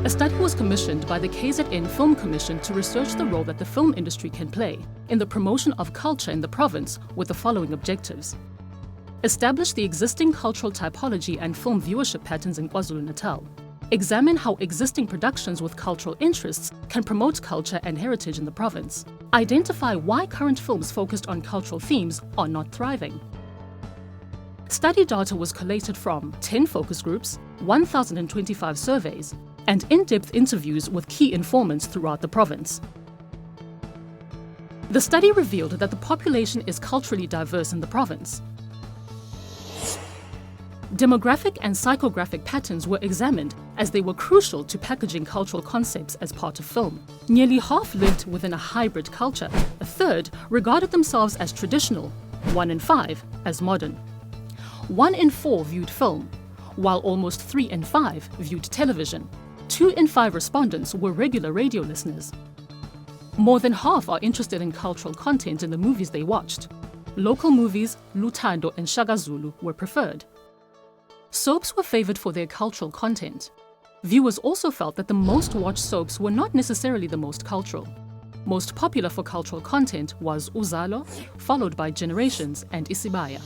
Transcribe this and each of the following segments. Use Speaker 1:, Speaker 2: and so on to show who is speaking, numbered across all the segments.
Speaker 1: A study was commissioned by the KZN Film Commission to research the role that the film industry can play in the promotion of culture in the province with the following objectives. Establish the existing cultural typology and film viewership patterns in KwaZulu-Natal. Examine how existing productions with cultural interests can promote culture and heritage in the province. Identify why current films focused on cultural themes are not thriving. Study data was collated from 10 focus groups, 1,025 surveys, and in-depth interviews with key informants throughout the province. The study revealed that the population is culturally diverse in the province. Demographic and psychographic patterns were examined as they were crucial to packaging cultural concepts as part of film. Nearly half lived within a hybrid culture, a third regarded themselves as traditional, 1 in 5 as modern. 1 in 4 viewed film, while almost 3 in 5 viewed television. 2 in 5 respondents were regular radio listeners. More than half are interested in cultural content in the movies they watched. Local movies, Luthando and Shaka Zulu, were preferred. Soaps were favored for their cultural content. Viewers also felt that the most watched soaps were not necessarily the most cultural. Most popular for cultural content was Uzalo, followed by Generations and Isibaya.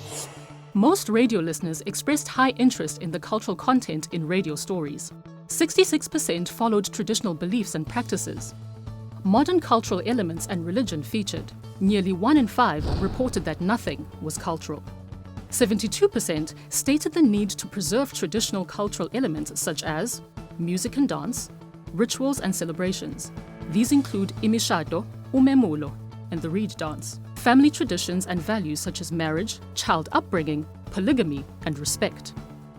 Speaker 1: Most radio listeners expressed high interest in the cultural content in radio stories. 66% followed traditional beliefs and practices. Modern cultural elements and religion featured. Nearly 1 in 5 reported that nothing was cultural. 72% stated the need to preserve traditional cultural elements such as music and dance, rituals and celebrations. These include imishado, umemulo, and the reed dance. Family traditions and values such as marriage, child upbringing, polygamy, and respect.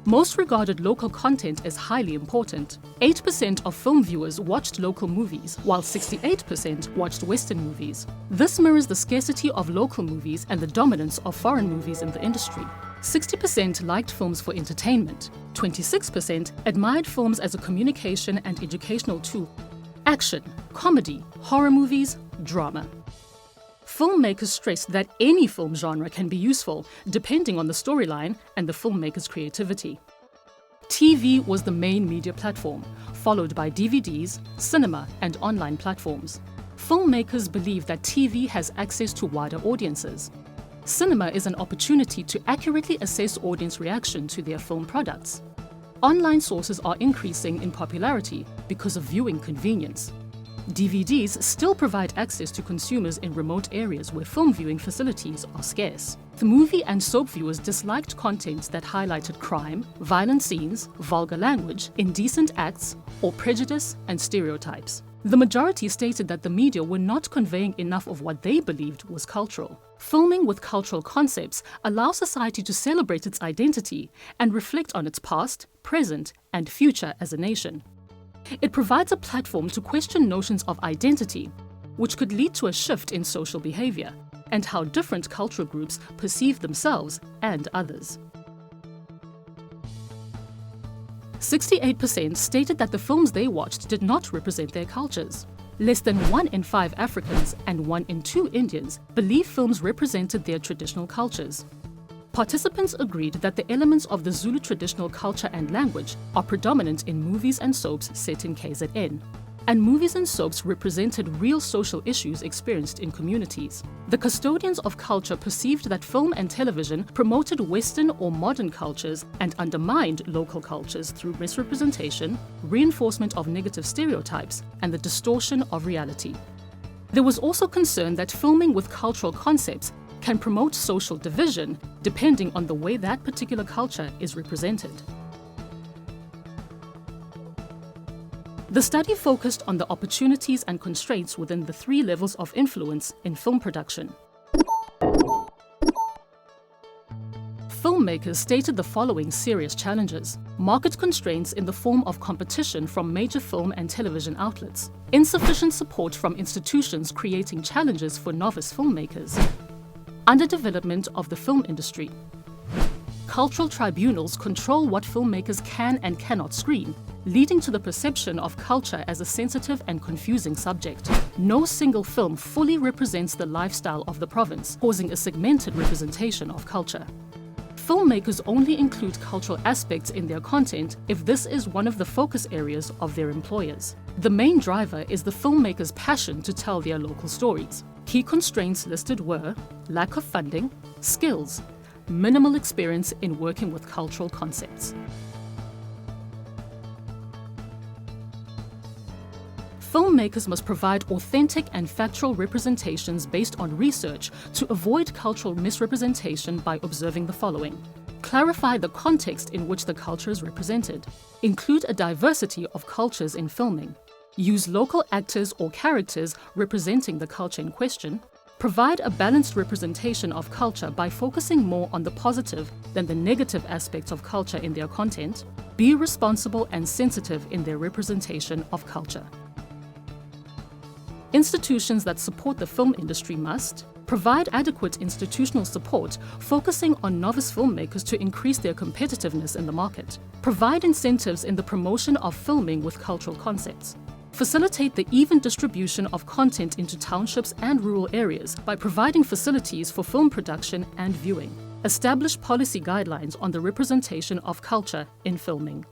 Speaker 1: Most regarded local content as highly important. 8% of film viewers watched local movies, while 68% watched Western movies. This mirrors the scarcity of local movies and the dominance of foreign movies in the industry. 60% liked films for entertainment. 26% admired films as a communication and educational tool. Action, comedy, horror movies, drama. Filmmakers stressed that any film genre can be useful, depending on the storyline and the filmmaker's creativity. TV was the main media platform, followed by DVDs, cinema, and online platforms. Filmmakers believe that TV has access to wider audiences. Cinema is an opportunity to accurately assess audience reaction to their film products. Online sources are increasing in popularity because of viewing convenience. DVDs still provide access to consumers in remote areas where film viewing facilities are scarce. The movie and soap viewers disliked content that highlighted crime, violent scenes, vulgar language, indecent acts, or prejudice and stereotypes. The majority stated that the media were not conveying enough of what they believed was cultural. Filming with cultural concepts allows society to celebrate its identity and reflect on its past, present, and future as a nation. It provides a platform to question notions of identity, which could lead to a shift in social behavior and how different cultural groups perceive themselves and others. 68% stated that the films they watched did not represent their cultures. Less than 1 in 5 Africans and 1 in 2 Indians believe films represented their traditional cultures. Participants agreed that the elements of the Zulu traditional culture and language are predominant in movies and soaps set in KZN. And movies and soaps represented real social issues experienced in communities. The custodians of culture perceived that film and television promoted Western or modern cultures and undermined local cultures through misrepresentation, reinforcement of negative stereotypes, and the distortion of reality. There was also concern that filming with cultural concepts can promote social division depending on the way that particular culture is represented. The study focused on the opportunities and constraints within the 3 levels of influence in film production. Filmmakers stated the following serious challenges: market constraints in the form of competition from major film and television outlets, insufficient support from institutions creating challenges for novice filmmakers, underdevelopment of the film industry. Cultural tribunals control what filmmakers can and cannot screen, leading to the perception of culture as a sensitive and confusing subject. No single film fully represents the lifestyle of the province, causing a segmented representation of culture. Filmmakers only include cultural aspects in their content if this is one of the focus areas of their employers. The main driver is the filmmaker's passion to tell their local stories. Key constraints listed were lack of funding, skills, minimal experience in working with cultural concepts. Filmmakers must provide authentic and factual representations based on research to avoid cultural misrepresentation by observing the following. Clarify the context in which the culture is represented. Include a diversity of cultures in filming. Use local actors or characters representing the culture in question. Provide a balanced representation of culture by focusing more on the positive than the negative aspects of culture in their content. Be responsible and sensitive in their representation of culture. Institutions that support the film industry must provide adequate institutional support, focusing on novice filmmakers to increase their competitiveness in the market. Provide incentives in the promotion of filming with cultural concepts. Facilitate the even distribution of content into townships and rural areas by providing facilities for film production and viewing. Establish policy guidelines on the representation of culture in filming.